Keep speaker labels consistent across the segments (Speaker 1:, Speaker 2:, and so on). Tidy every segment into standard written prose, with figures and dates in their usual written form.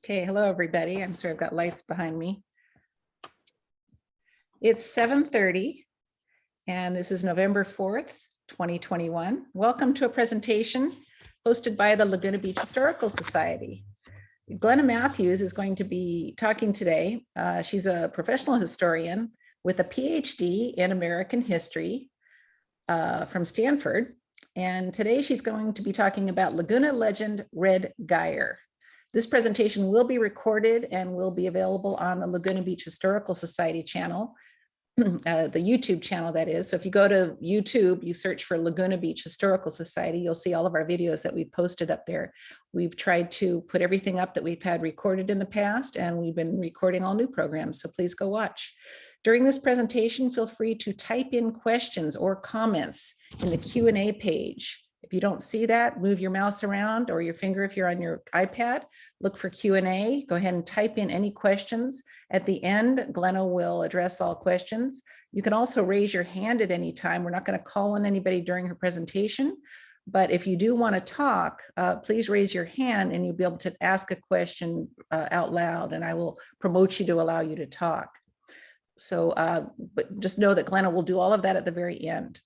Speaker 1: Okay, hello everybody. I'm sorry I've got lights behind me. It's 7:30 and this is November 4th, 2021. Welcome to a presentation hosted by the Laguna Beach Historical Society. Glenna Matthews is going to be talking today. She's a professional historian with a PhD in American history from Stanford. And today she's going to be talking about Laguna legend Red Geyer. This presentation will be recorded and will be available on the Laguna Beach Historical Society channel, the YouTube channel that is. So if you go to YouTube, you search for Laguna Beach Historical Society, you'll see all of our videos that we posted up there. We've tried to put everything up that we've had recorded in the past, and we've been recording all new programs, so please go watch. During this presentation, feel free to type in questions or comments in the Q&A page. If you don't see that, move your mouse around or your finger if you're on your iPad, look for Q&A, go ahead and type in any questions. At the end, Glenna will address all questions. You can also raise your hand at any time. We're not going to call on anybody during her presentation, but if you do want to talk, please raise your hand and you'll be able to ask a question out loud, and I will promote you to allow you to talk. So, but just know that Glenna will do all of that at the very end.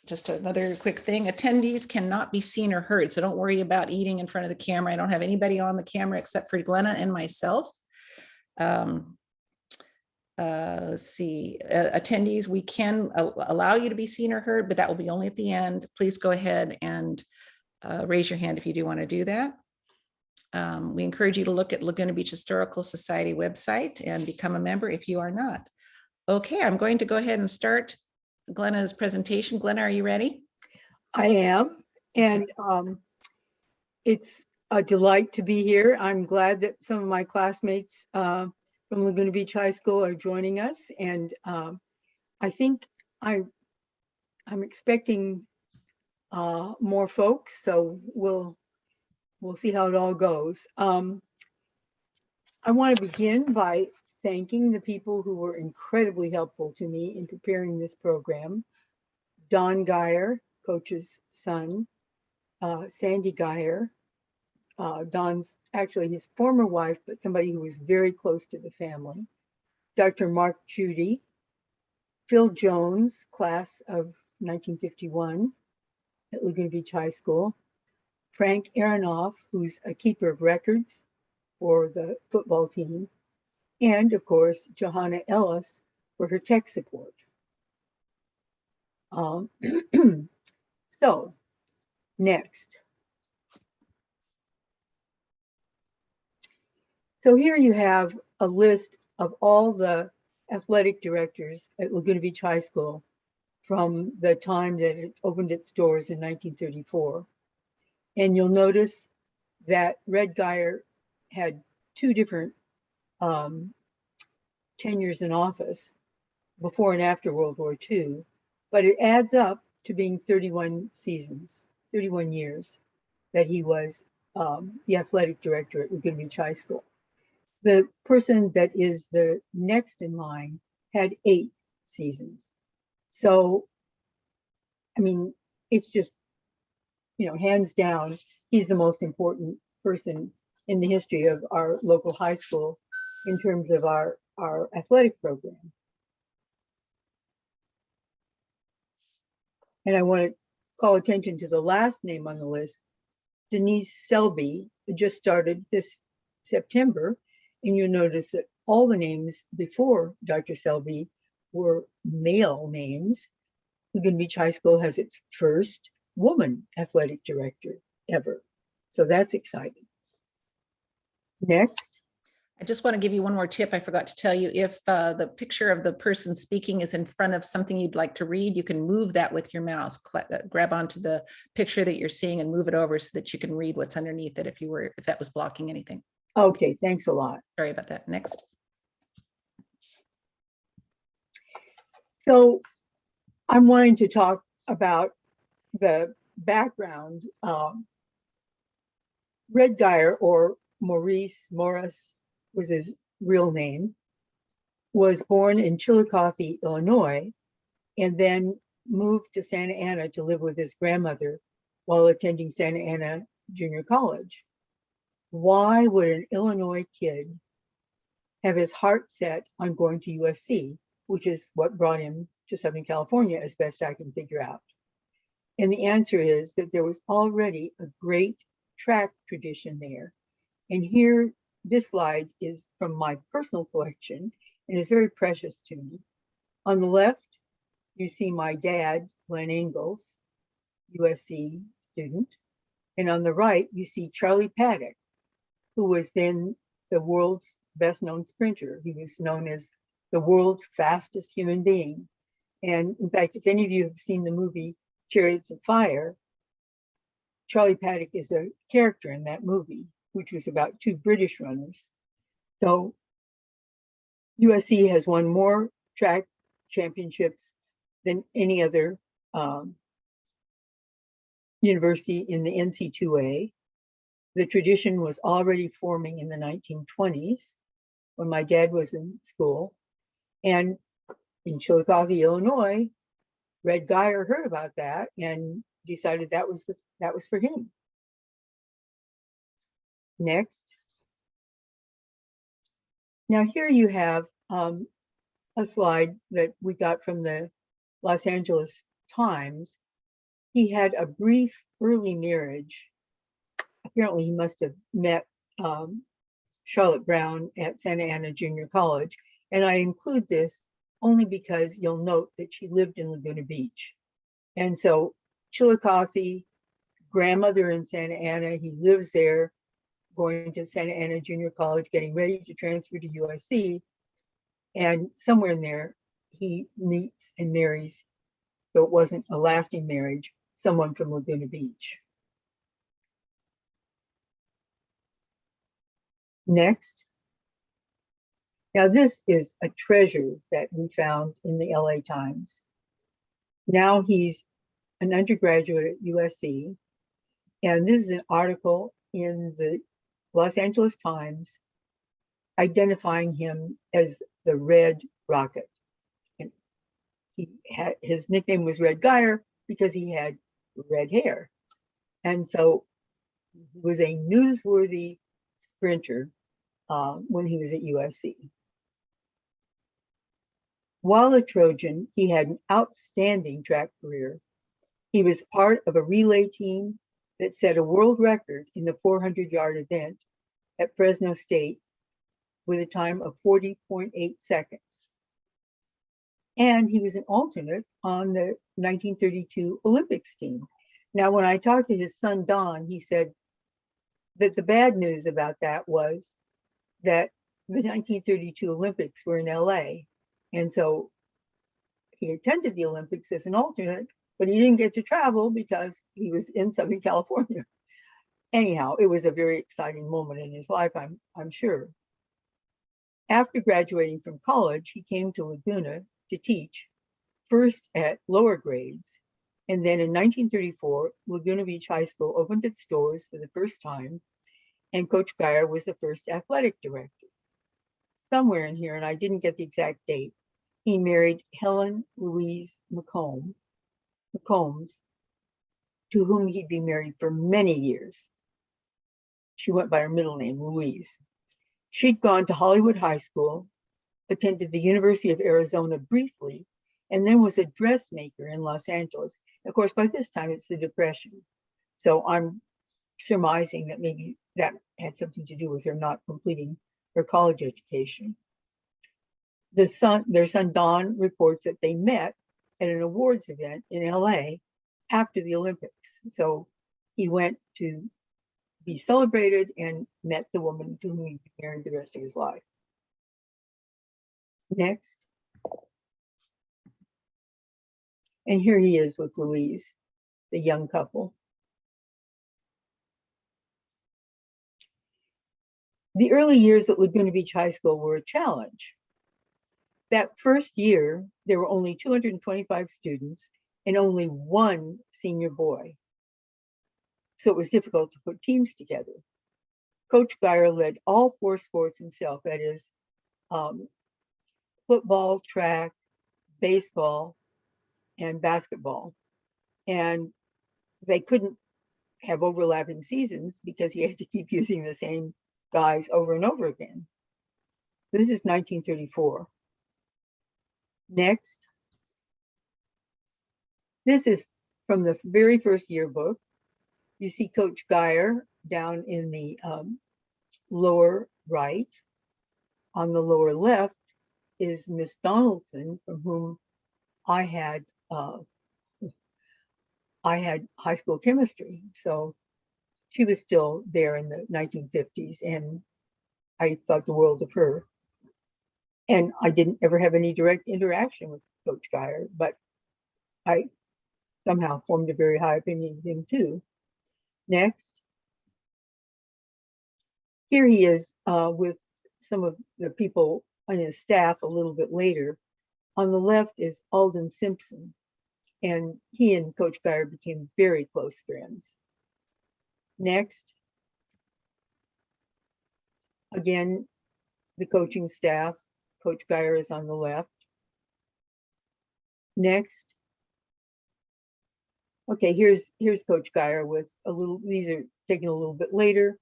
Speaker 1: Just another quick thing, attendees cannot be seen or heard, so don't worry about eating in front of the camera. I don't have anybody on the camera except for Glenna and myself. Let's see, attendees, we can allow you to be seen or heard, but that will be only at the end. Please go ahead and raise your hand if you do want to do that. We encourage you to look at Laguna Beach Historical Society website and become a member if you are not. Okay, I'm going to go ahead and start Glenna's presentation. Glenna, are you ready?
Speaker 2: I am, and it's a delight to be here. I'm glad that some of my classmates from Laguna Beach High School are joining us, and I think I'm expecting more folks, so we'll see how it all goes. I want to begin by thanking the people who were incredibly helpful to me in preparing this program. Don Geyer, Coach's son, Sandy Geyer, Don's actually his former wife, but somebody who was very close to the family, Dr. Mark Judy, Phil Jones, class of 1951 at Laguna Beach High School, Frank Aronoff, who's a keeper of records for the football team, and of course, Johanna Ellis for her tech support. So, next. So here you have a list of all the athletic directors at Laguna Beach High School from the time that it opened its doors in 1934. And you'll notice that Red Geyer had two different tenures in office before and after World War II, but it adds up to being 31 seasons, 31 years that he was the athletic director at Laguna Beach High School. The person that is the next in line had 8 seasons. So, I mean, it's just, you know, hands down, he's the most important person in the history of our local high school in terms of our athletic program. And I want to call attention to the last name on the list, Denise Selby, who just started this September. And you'll notice that all the names before Dr. Selby were male names. Laguna Beach High School has its first woman athletic director ever. So that's exciting. Next.
Speaker 1: I just want to give you one more tip. I forgot to tell you, if the picture of the person speaking is in front of something you'd like to read, you can move that with your mouse, grab onto the picture that you're seeing and move it over so that you can read what's underneath it if that was blocking anything.
Speaker 2: Okay, thanks a lot.
Speaker 1: Sorry about that. Next.
Speaker 2: So I'm wanting to talk about the background. Red Geyer, or Morris was his real name, was born in Chillicothe, Illinois, and then moved to Santa Ana to live with his grandmother while attending Santa Ana Junior College. Why would an Illinois kid have his heart set on going to USC, which is what brought him to Southern California, as best I can figure out? And the answer is that there was already a great track tradition there. And here, this slide is from my personal collection and is very precious to me. On the left, you see my dad, Glenn Ingalls, USC student. And on the right, you see Charlie Paddock, who was then the world's best known sprinter. He was known as the world's fastest human being. And in fact, if any of you have seen the movie Chariots of Fire, Charlie Paddock is a character in that movie, which was about two British runners. So USC has won more track championships than any other university in the NC2A. The tradition was already forming in the 1920s when my dad was in school. And in Chillicothe, Illinois, Red Geyer heard about that and decided that was for him. Next. Now here you have a slide that we got from the Los Angeles Times. He had a brief early marriage. Apparently he must have met Charlotte Brown at Santa Ana Junior College. And I include this only because you'll note that she lived in Laguna Beach. And so Chillicothe, grandmother in Santa Ana, he lives there, going to Santa Ana Junior College, getting ready to transfer to USC. And somewhere in there, he meets and marries, though it wasn't a lasting marriage, someone from Laguna Beach. Next. Now this is a treasure that we found in the LA Times. Now he's an undergraduate at USC, and this is an article in the Los Angeles Times identifying him as the Red Rocket. And his nickname was Red Geyer because he had red hair. And so he was a newsworthy sprinter when he was at USC. While a Trojan, he had an outstanding track career. He was part of a relay team that set a world record in the 400-yard event at Fresno State with a time of 40.8 seconds. And he was an alternate on the 1932 Olympics team. Now, when I talked to his son, Don, he said that the bad news about that was that the 1932 Olympics were in LA. And so he attended the Olympics as an alternate, but he didn't get to travel because he was in Southern California. Anyhow, it was a very exciting moment in his life, I'm sure. After graduating from college, he came to Laguna to teach, first at lower grades. And then in 1934, Laguna Beach High School opened its doors for the first time, and Coach Geyer was the first athletic director. Somewhere in here, and I didn't get the exact date, he married Helen Louise McCombs, to whom he'd been married for many years. She went by her middle name, Louise. She'd gone to Hollywood High School, attended the University of Arizona briefly, and then was a dressmaker in Los Angeles. Of course, by this time, it's the Depression. So I'm surmising that maybe that had something to do with her not completing her college education. Their son Don reports that they met at an awards event in LA after the Olympics. So he went to be celebrated and met the woman to whom he married the rest of his life. Next. And here he is with Louise, the young couple. The early years at Laguna Beach High School were a challenge. That first year, there were only 225 students and only one senior boy. So it was difficult to put teams together. Coach Geyer led all four sports himself, that is football, track, baseball, and basketball. And they couldn't have overlapping seasons because he had to keep using the same guys over and over again. This is 1934. Next, this is from the very first yearbook. You see Coach Geyer down in the lower right. On the lower left is Miss Donaldson, from whom I had high school chemistry. So she was still there in the 1950s, and I thought the world of her. And I didn't ever have any direct interaction with Coach Geyer, but I somehow formed a very high opinion of him too. Next, here he is with some of the people on his staff a little bit later. On the left is ALDEN SIMPSON, and he and Coach Geyer became very close friends. Next, again, the coaching staff. Coach Geyer is on the left. Next, okay, here's Coach Geyer with a little, these are taken a little bit later.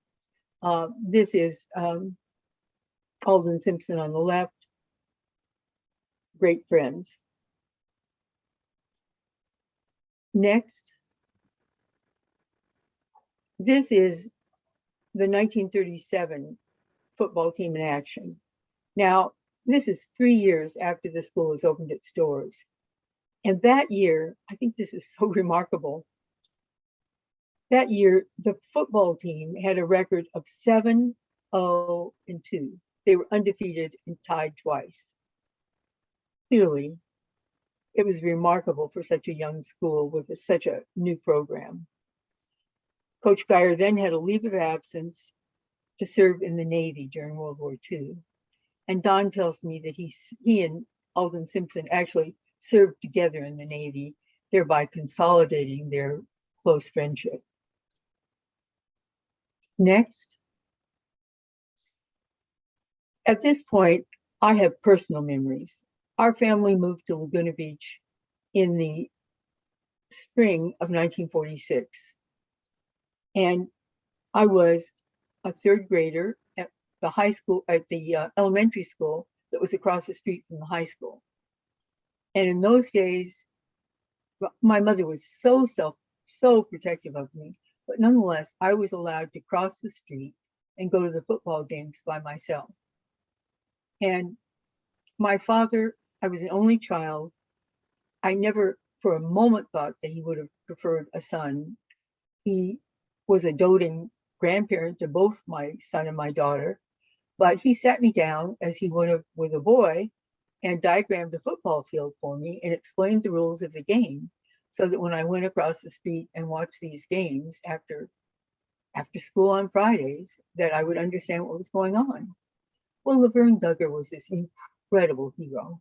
Speaker 2: This is ALDEN SIMPSON on the left. Great friends. Next, this is the 1937 football team in action. Now, this is 3 years after the school has opened its doors. And that year, I think this is so remarkable. That year, the football team had a record of 7-0-2. They were undefeated and tied twice. Clearly, it was remarkable for such a young school with such a new program. Coach Geyer then had a leave of absence to serve in the Navy during World War II. And Don tells me that he and ALDEN SIMPSON actually served together in the Navy, thereby consolidating their close friendship. Next. At this point, I have personal memories. Our family moved to Laguna Beach in the spring of 1946. And I was a third grader at the high school, at the elementary school that was across the street from the high school. And in those days, my mother was so protective of me, but nonetheless, I was allowed to cross the street and go to the football games by myself. And my father, I was an only child. I never for a moment thought that he would have preferred a son. He was a doting grandparent to both my son and my daughter, but he sat me down as he would have with a boy and diagrammed a football field for me and explained the rules of the game so that when I went across the street and watched these games after school on Fridays, that I would understand what was going on. Well, Laverne Duggar was this incredible hero.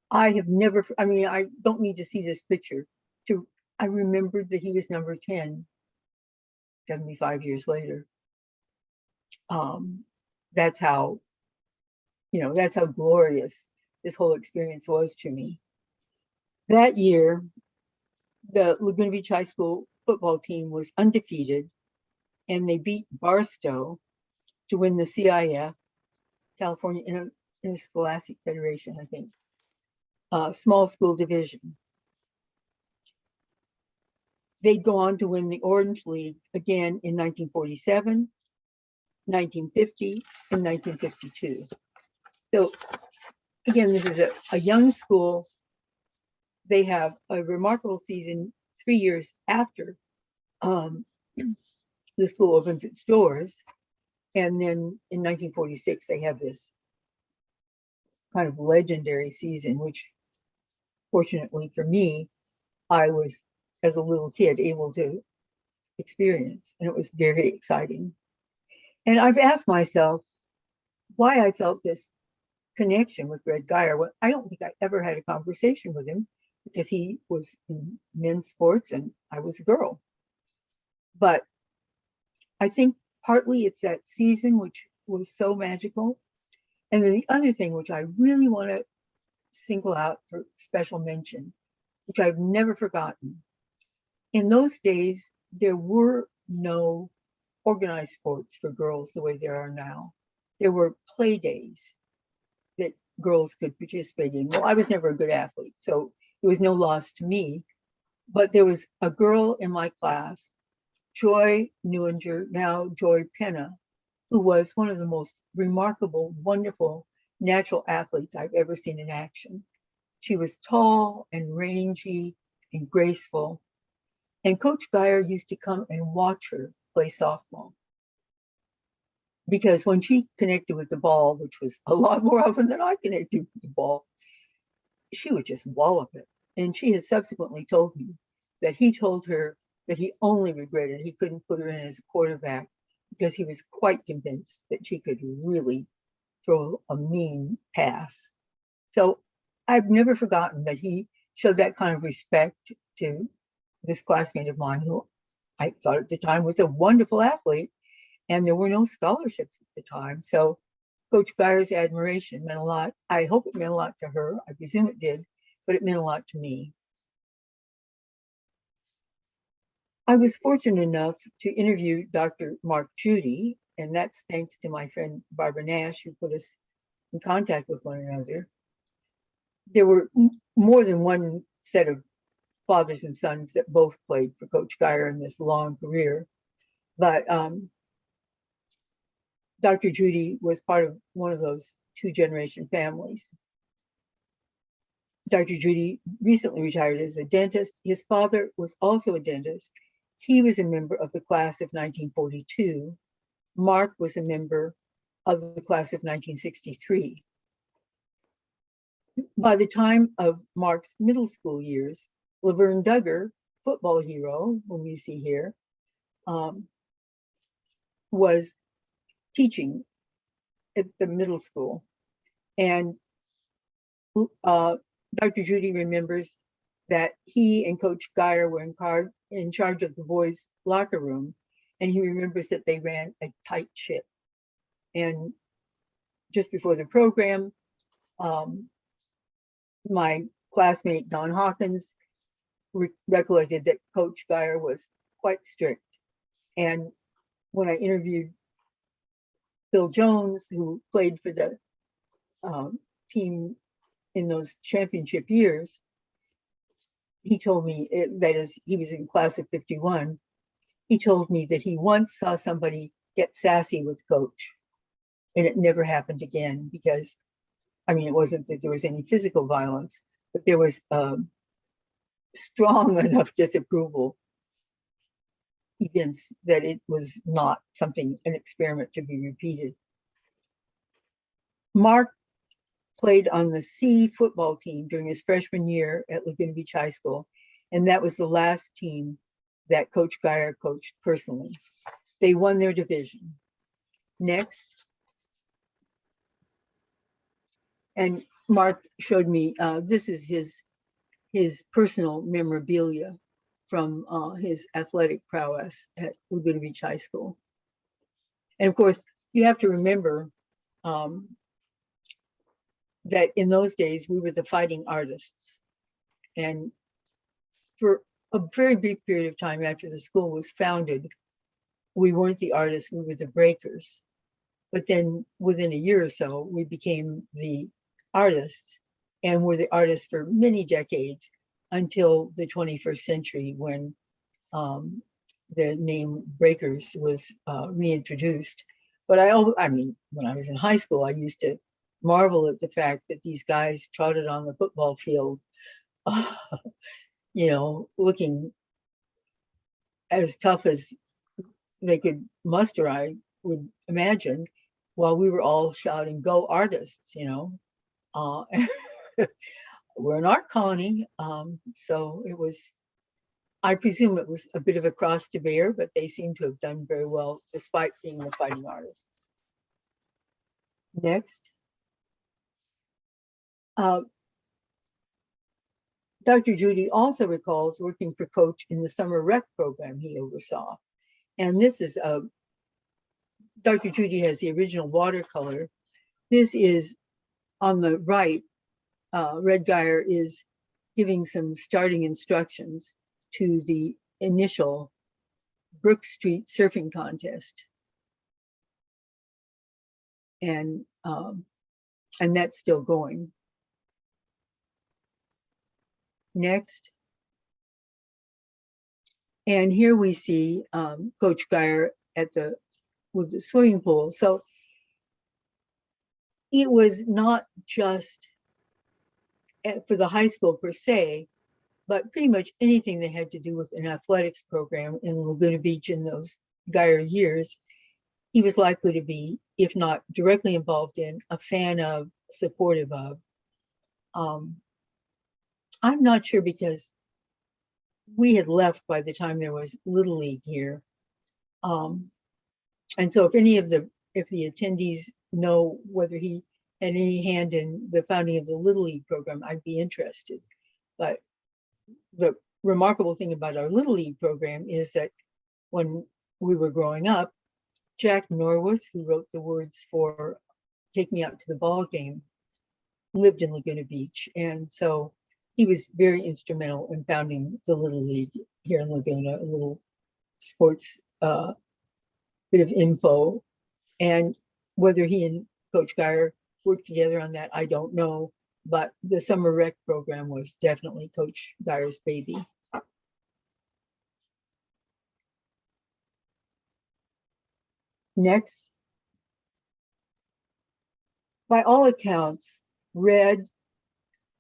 Speaker 2: I don't need to see this picture I remembered that he was number 10, 75 years later. That's how glorious this whole experience was to me. That year, the Laguna Beach High School football team was undefeated, and they beat Barstow to win the CIF, California Interscholastic Federation, I think, small school division. They'd go on to win the Orange League again in 1947, 1950, and 1952. So again, this is a young school. They have a remarkable season 3 years after the school opens its doors. And then in 1946, they have this kind of legendary season, which fortunately for me, I was, as a little kid, able to experience. And it was very exciting. And I've asked myself why I felt this connection with Red Geyer. Well, I don't think I ever had a conversation with him because he was in men's sports and I was a girl. But I think partly it's that season which was so magical. And then the other thing which I really want to single out for special mention, which I've never forgotten. In those days, there were no organized sports for girls the way there are now. There were play days that girls could participate in. Well, I was never a good athlete, so it was no loss to me. But there was a girl in my class, Joy Newinger, now Joy Penna, who was one of the most remarkable, wonderful natural athletes I've ever seen in action. She was tall and rangy and graceful. And Coach Geyer used to come and watch her play softball. Because when she connected with the ball, which was a lot more often than I connected with the ball, she would just wallop it. And she has subsequently told me that he told her that he only regretted he couldn't put her in as a quarterback because he was quite convinced that she could really throw a mean pass. So I've never forgotten that he showed that kind of respect to this classmate of mine who I thought at the time was a wonderful athlete, and there were no scholarships at the time. So Coach Geyer's admiration meant a lot. I hope it meant a lot to her. I presume it did, but it meant a lot to me. I was fortunate enough to interview Dr. Mark Judy, and that's thanks to my friend Barbara Nash, who put us in contact with one another. There were more than one set of fathers and sons that both played for Coach Geyer in this long career, but Dr. Judy was part of one of those two-generation families. Dr. Judy recently retired as a dentist. His father was also a dentist. He was a member of the class of 1942. Mark was a member of the class of 1963. By the time of Mark's middle school years, Laverne Duggar, football hero, whom you see here, was teaching at the middle school. And Dr. Judy remembers that he and Coach Geyer were in charge of the boys' locker room, and he remembers that they ran a tight ship. And just before the program, my classmate Don Hawkins recollected that Coach Geyer was quite strict. And when I interviewed Phil Jones, who played for the team in those championship years, he told me, that is, he was in class of 51, he told me that he once saw somebody get sassy with Coach, and it never happened again because, I mean, it wasn't that there was any physical violence, but there was strong enough disapproval evinced that it was not something, an experiment to be repeated. Mark played on the C football team during his freshman year at Laguna Beach High School, and that was the last team that Coach Geyer coached personally. They won their division. Next. And Mark showed me, this is his personal memorabilia from his athletic prowess at Laguna Beach High School. And of course, you have to remember that in those days, we were the fighting artists. And for a very brief period of time after the school was founded, we weren't the artists, we were the breakers. But then within a year or so, we became the artists, and were the artists for many decades until the 21st century, when the name Breakers was reintroduced. But I mean, when I was in high school, I used to marvel at the fact that these guys trotted on the football field, you know, looking as tough as they could muster, I would imagine, while we were all shouting, "Go artists," you know. We're an art colony, so it was, I presume it was a bit of a cross to bear, but they seem to have done very well despite being the fighting artists. Next. Dr. Judy also recalls working for Coach in the summer rec program he oversaw. And this is, Dr. Judy has the original watercolor. This is on the right, Red Geyer is giving some starting instructions to the initial Brook Street surfing contest. And that's still going. Next. And here we see Coach Geyer with the swimming pool. So it was not just for the high school per se, but pretty much anything that had to do with an athletics program in Laguna Beach in those Geyer years, he was likely to be, if not directly involved in, a fan of, supportive of. I'm not sure because we had left by the time there was Little League here. And so if the attendees know whether he had any hand in the founding of the Little League program, I'd be interested. But the remarkable thing about our Little League program is that when we were growing up, Jack Norworth, who wrote the words for Take Me Out to the Ball Game, lived in Laguna Beach. And so he was very instrumental in founding the Little League here in Laguna, a little sports bit of info. And whether he and Coach Geyer worked together on that, I don't know. But the summer rec program was definitely Coach Geyer's baby. Next. By all accounts, Red,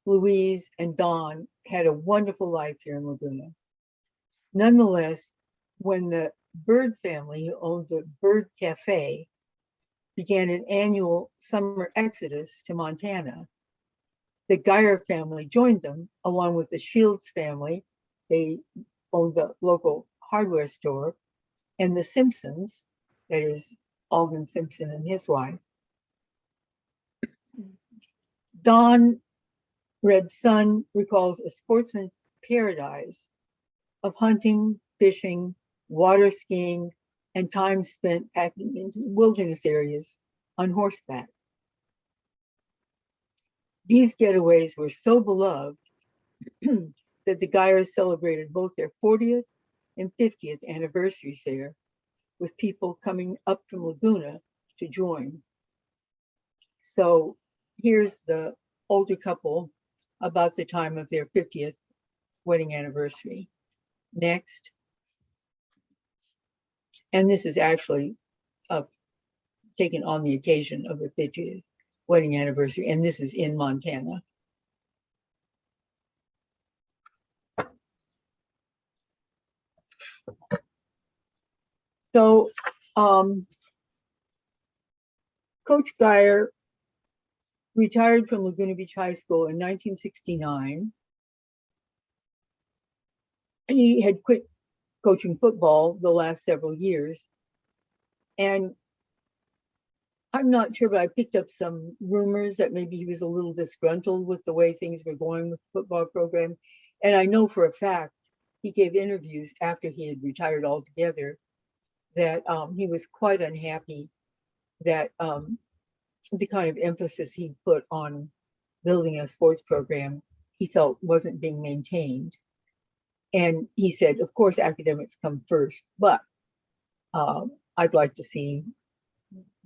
Speaker 2: Louise, and Dawn had a wonderful life here in Laguna. Nonetheless, when the Bird family, who owned the Bird Cafe, began an annual summer exodus to Montana, the Geyer family joined them, along with the Shields family. They owned the local hardware store, and the Simpsons, that is Alden Simpson and his wife. Don, Red's son, recalls a sportsman's paradise of hunting, fishing, water skiing, and time spent packing into wilderness areas on horseback. These getaways were so beloved that the Geyers celebrated both their 40th and 50th anniversaries there, with people coming up from Laguna to join. So here's the older couple about the time of their 50th wedding anniversary. Next. And this is actually taken on the occasion of the 50th wedding anniversary, and this is in Montana. So Coach Geyer retired from Laguna Beach High School in 1969. He had quit coaching football the last several years. And I'm not sure, but I picked up some rumors that maybe he was a little disgruntled with the way things were going with the football program. And I know for a fact, he gave interviews after he had retired altogether that he was quite unhappy that the kind of emphasis he put on building a sports program he felt wasn't being maintained. And he said, of course, academics come first, but I'd like to see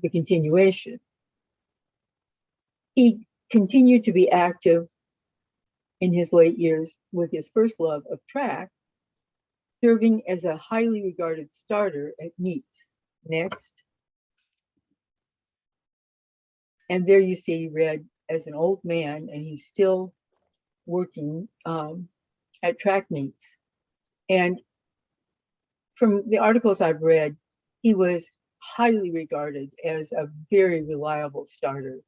Speaker 2: the continuation. He continued to be active in his late years with his first love of track, serving as a highly regarded starter at meets. Next. And there you see Red as an old man, and he's still working at track meets. And from the articles I've read, he was highly regarded as a very reliable starter.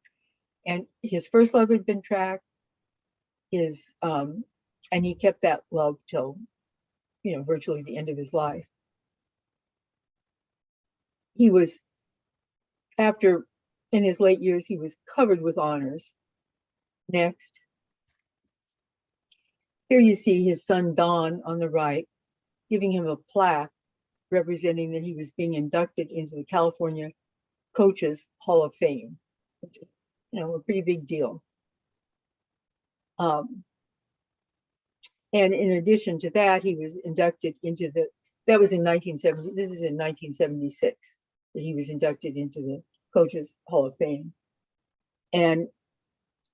Speaker 2: And his first love had been track. And he kept that love till, virtually the end of his life. He was, in his late years, he was covered with honors. Next. Here you see his son Don on the right, giving him a plaque representing that he was being inducted into the California Coaches Hall of Fame, which is, a pretty big deal. And in addition to that, he was inducted into the That was in 1970. This is in 1976 that he was inducted into the Coaches Hall of Fame. And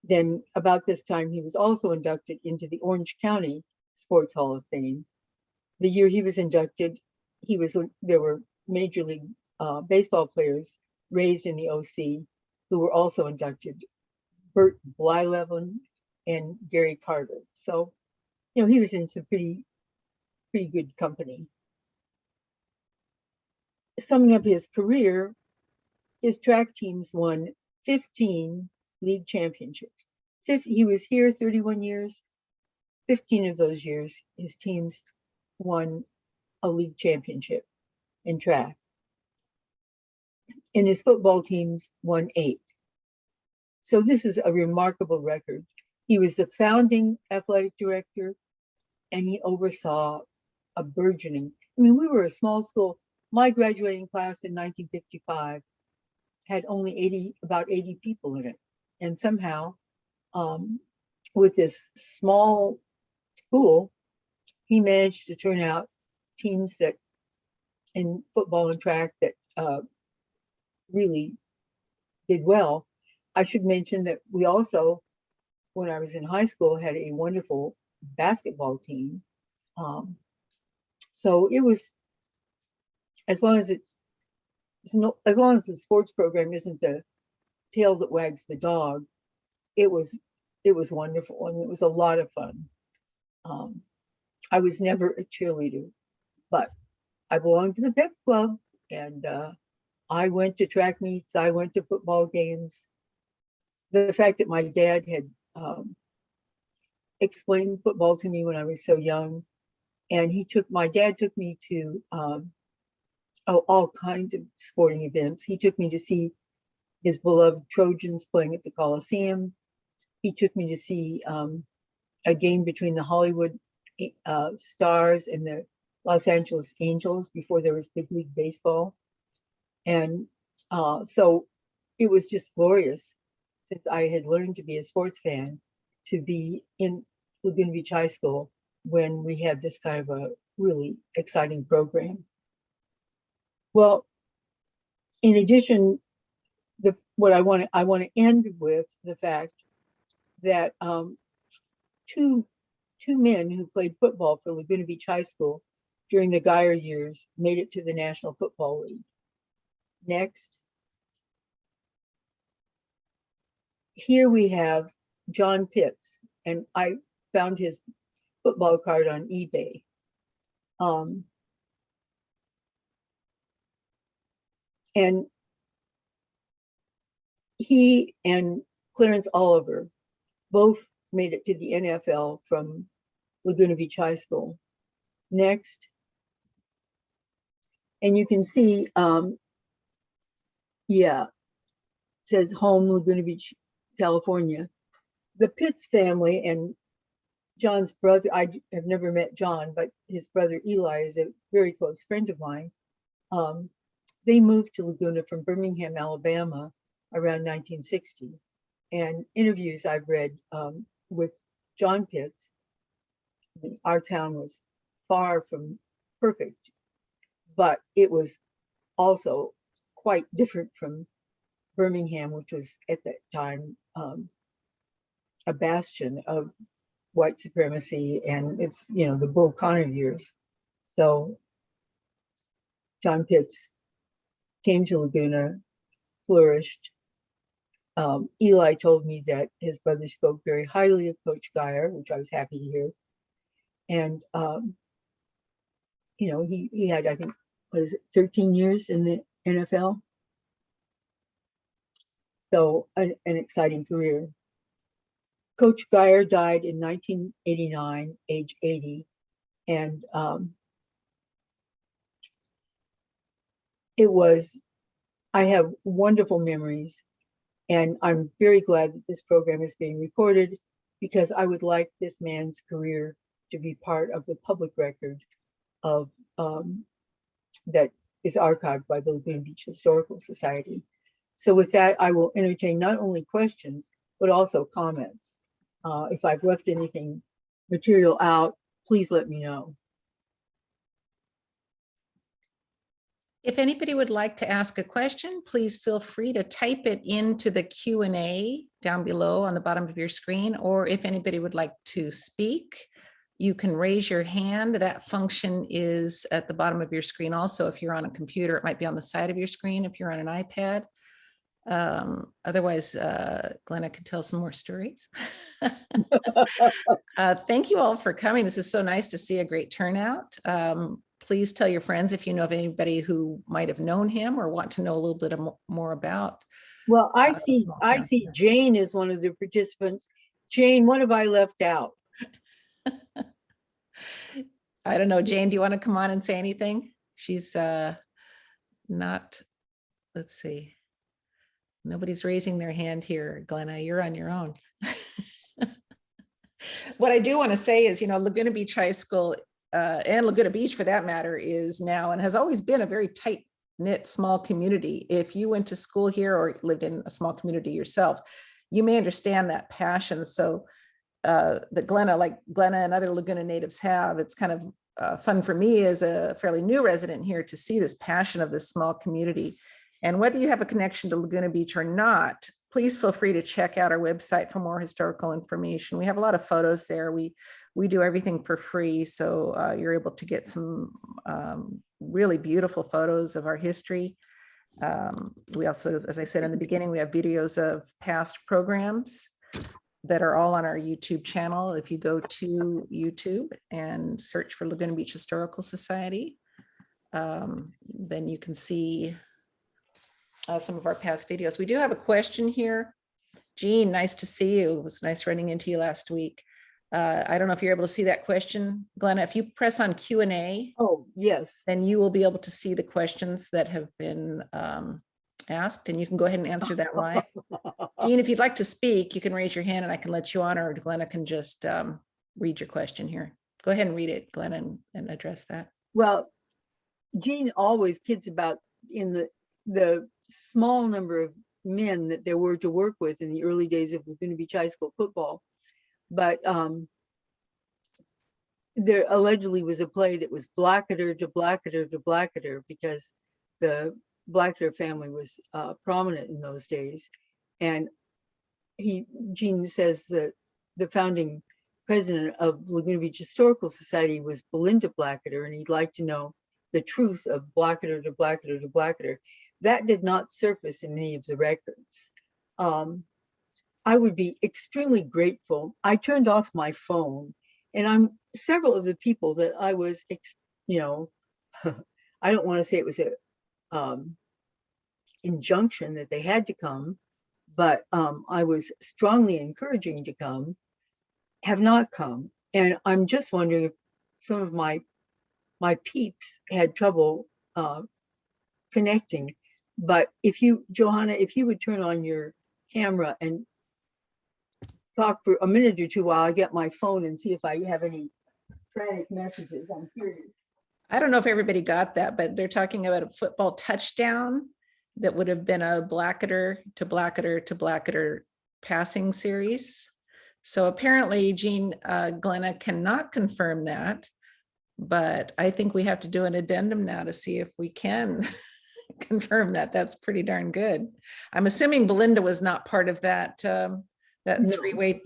Speaker 2: then about this time, he was also inducted into the Orange County Sports Hall of Fame. The year he was inducted, there were Major League Baseball players raised in the OC who were also inducted, Bert Blyleven and Gary Carter. So, you know, he was in some pretty good company. Summing up his career, his track teams won 15 league championships. He was here 31 years. 15 of those years, his teams won a league championship in track. And his football teams won 8. So this is a remarkable record. He was the founding athletic director, and he oversaw a burgeoning. I mean, we were a small school. My graduating class in 1955 had only about 80 people in it. And somehow, with this small school, he managed to turn out teams that in football and track that really did well. I should mention that we also, when I was in high school, had a wonderful basketball team. So it was, as long as the sports program isn't the tail that wags the dog, it was wonderful, and it was a lot of fun. I was never a cheerleader, but I belonged to the pep club, and I went to track meets, I went to football games. The fact that my dad had explained football to me when I was so young, and my dad took me to all kinds of sporting events. He took me to see his beloved Trojans playing at the Coliseum. He took me to see a game between the Hollywood Stars and the Los Angeles Angels before there was big league baseball. And so it was just glorious, since I had learned to be a sports fan, to be in Laguna Beach High School when we had this kind of a really exciting program. Well, in addition, I want to end with the fact that two men who played football for Laguna Beach High School during the Geyer years made it to the National Football League. Next. Here we have John Pitts, and I found his football card on eBay. And he and Clarence Oliver both made it to the NFL from Laguna Beach High School. Next. And you can see, it says home, Laguna Beach, California. The Pitts family and John's brother, I have never met John, but his brother Eli is a very close friend of mine. They moved to Laguna from Birmingham, Alabama around 1960. And interviews I've read with John Pitts, our town was far from perfect, but it was also quite different from Birmingham, which was at that time a bastion of white supremacy, and it's, the Bull Connor years. So John Pitts came to Laguna, flourished. Eli told me that his brother spoke very highly of Coach Geyer, which I was happy to hear. And, he had, I think, 13 years in the NFL? So an exciting career. Coach Geyer died in 1989, age 80. And I have wonderful memories. And I'm very glad that this program is being recorded, because I would like this man's career to be part of the public record of that is archived by the Laguna Beach Historical Society. So with that, I will entertain not only questions, but also comments. If I've left anything material out, please let me know.
Speaker 1: If anybody would like to ask a question, please feel free to type it into the Q&A down below on the bottom of your screen, or if anybody would like to speak, you can raise your hand. That function is at the bottom of your screen. Also, if you're on a computer, it might be on the side of your screen if you're on an iPad. Otherwise, Glenna could tell some more stories. Thank you all for coming. This is so nice to see a great turnout. Please tell your friends if you know of anybody who might have known him or want to know a little bit more about.
Speaker 2: Well, I
Speaker 1: small town.
Speaker 2: see Jane is one of the participants. Jane, what have I left out?
Speaker 1: I don't know, Jane, do you want to come on and say anything? She's not, let's see. Nobody's raising their hand here, Glenna, you're on your own. What I do want to say is, you know, Laguna Beach High School and Laguna Beach for that matter is now and has always been a very tight knit small community. If you went to school here or lived in a small community yourself, you may understand that passion. So that Glenna and other Laguna natives have, it's kind of fun for me as a fairly new resident here to see this passion of this small community. And whether you have a connection to Laguna Beach or not, please feel free to check out our website for more historical information. We have a lot of photos there. We do everything for free, so you're able to get some really beautiful photos of our history. We also, as I said in the beginning, we have videos of past programs that are all on our YouTube channel. If you go to YouTube and search for Laguna Beach Historical Society, then you can see some of our past videos. We do have a question here. Jean, nice to see you. It was nice running into you last week. I don't know if you're able to see that question. Glenna, if you press on Q&A,
Speaker 2: Oh, yes.
Speaker 1: then you will be able to see the questions that have been asked, and you can go ahead and answer that live. Jean, if you'd like to speak, you can raise your hand and I can let you on, or Glenna can just read your question here. Go ahead and read it, Glenna, and address that.
Speaker 2: Well, Jean always kids about in the small number of men that there were to work with in the early days of Laguna Beach High School football. But there allegedly was a play that was Blackadder to Blackadder to Blackadder, because the Blackadder family was prominent in those days. And Jean says that the founding president of Laguna Beach Historical Society was Belinda Blackadder, and he'd like to know the truth of Blackadder to Blackadder to Blackadder. That did not surface in any of the records. I would be extremely grateful. I turned off my phone, and several of the people that I was, you know, I don't want to say it was a injunction that they had to come, but I was strongly encouraging to come, have not come. And I'm just wondering if some of my peeps had trouble connecting. But if you, Johanna, if you would turn on your camera and talk for a minute or two while I get my phone and see if I have any frantic messages. I'm curious.
Speaker 1: I don't know if everybody got that, but they're talking about a football touchdown that would have been a Blackadder to Blackadder to Blackadder passing series. So apparently, Jean, Glenna cannot confirm that, but I think we have to do an addendum now to see if we can confirm that. That's pretty darn good. I'm assuming Belinda was not part of that
Speaker 2: No.
Speaker 1: three-way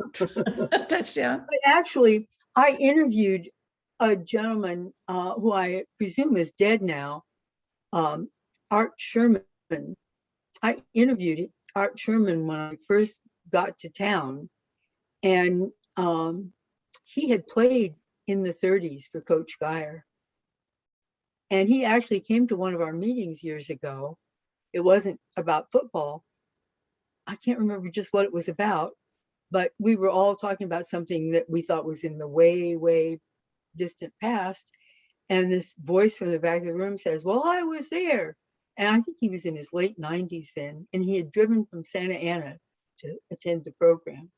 Speaker 1: touchdown.
Speaker 2: But actually, I interviewed a gentleman who I presume is dead now, Art Sherman. I interviewed Art Sherman when I first got to town, and he had played in the 30s for Coach Geyer. And he actually came to one of our meetings years ago. It wasn't about football. I can't remember just what it was about, but we were all talking about something that we thought was in the way, way distant past. And this voice from the back of the room says, well, I was there. And I think he was in his late 90s then, and he had driven from Santa Ana to attend the program.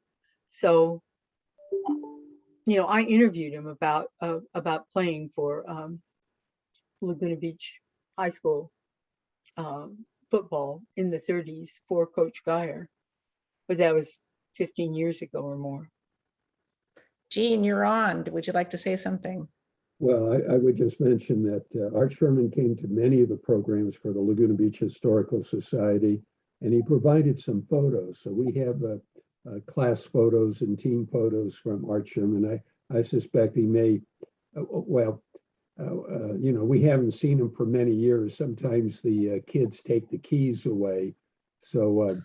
Speaker 2: So, you know, I interviewed him about playing for Laguna Beach High School football in the 30s for Coach Geyer, but that was 15 years ago or more.
Speaker 1: Jean, you're on. Would you like to say something?
Speaker 3: Well, I would just mention that Art Sherman came to many of the programs for the Laguna Beach Historical Society, and he provided some photos. So we have class photos and team photos from Art Sherman. I suspect he may, you know, we haven't seen him for many years. Sometimes the kids take the keys away. So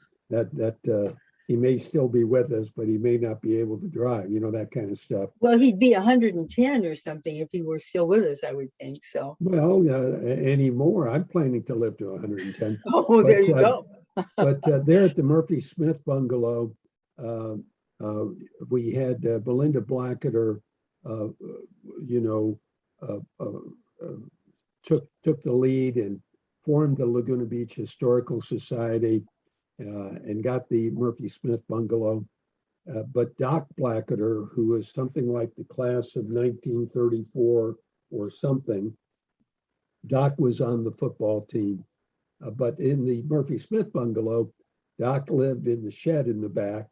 Speaker 3: he may still be with us, but he may not be able to drive, you know, that kind of stuff.
Speaker 2: Well, he'd be 110 or something if he were still with us, I would think so.
Speaker 3: Well, anymore, I'm planning to live to 110.
Speaker 2: Oh, there you go.
Speaker 3: But there at the Murphy Smith bungalow, we had Belinda Blacketer, you know, took the lead and formed the Laguna Beach Historical Society and got the Murphy Smith bungalow. But Doc Blacketer, who was something like the class of 1934 or something, Doc was on the football team. But in the Murphy Smith bungalow, Doc lived in the shed in the back.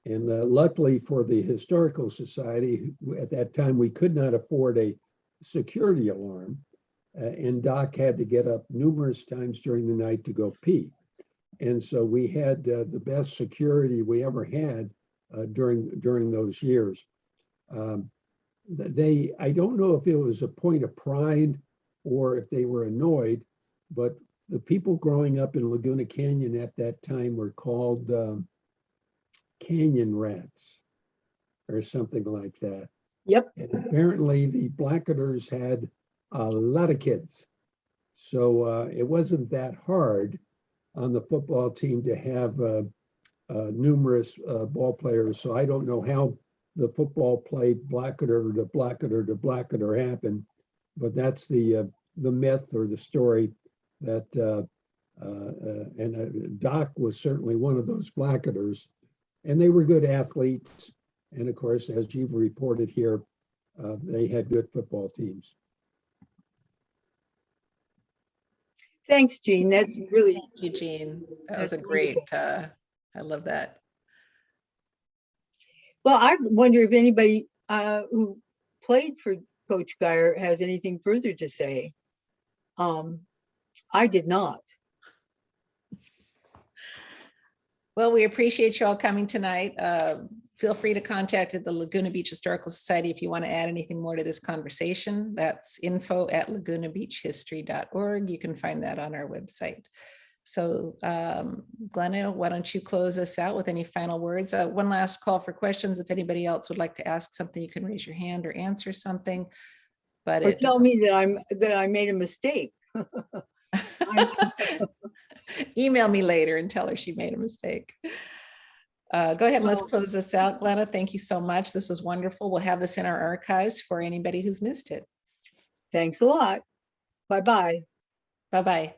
Speaker 3: And luckily for the Historical Society, at that time, we could not afford a security alarm. And Doc had to get up numerous times during the night to go pee. And so we had the best security we ever had during those years. I don't know if it was a point of pride or if they were annoyed, but the people growing up in Laguna Canyon at that time were called canyon rats or something like that.
Speaker 2: Yep.
Speaker 3: And apparently the Blacketers had a lot of kids. So it wasn't that hard on the football team to have numerous ball players. So I don't know how the football play Blacketer to Blacketer to Blacketer happened, but that's the myth or the story that Doc was certainly one of those Blacketers, and they were good athletes. And of course, as you've reported here, they had good football teams.
Speaker 2: Thanks, Jean. That's really.
Speaker 1: Thank you, Jean. That was
Speaker 2: That's
Speaker 1: a great, I love that.
Speaker 2: Well, I wonder if anybody who played for Coach Geyer has anything further to say. I did not.
Speaker 1: Well, we appreciate you all coming tonight. Feel free to contact the Laguna Beach Historical Society if you want to add anything more to this conversation. That's info@lagunabeachhistory.org. You can find that on our website. So Glenna, why don't you close us out with any final words? One last call for questions. If anybody else would like to ask something, you can raise your hand or answer something. But
Speaker 2: Or tell me that I made a mistake.
Speaker 1: Email me later and tell her she made a mistake. Go ahead and let's close this out. Glenna, thank you so much. This was wonderful. We'll have this in our archives for anybody who's missed it.
Speaker 2: Thanks a lot. Bye-bye.
Speaker 1: Bye-bye.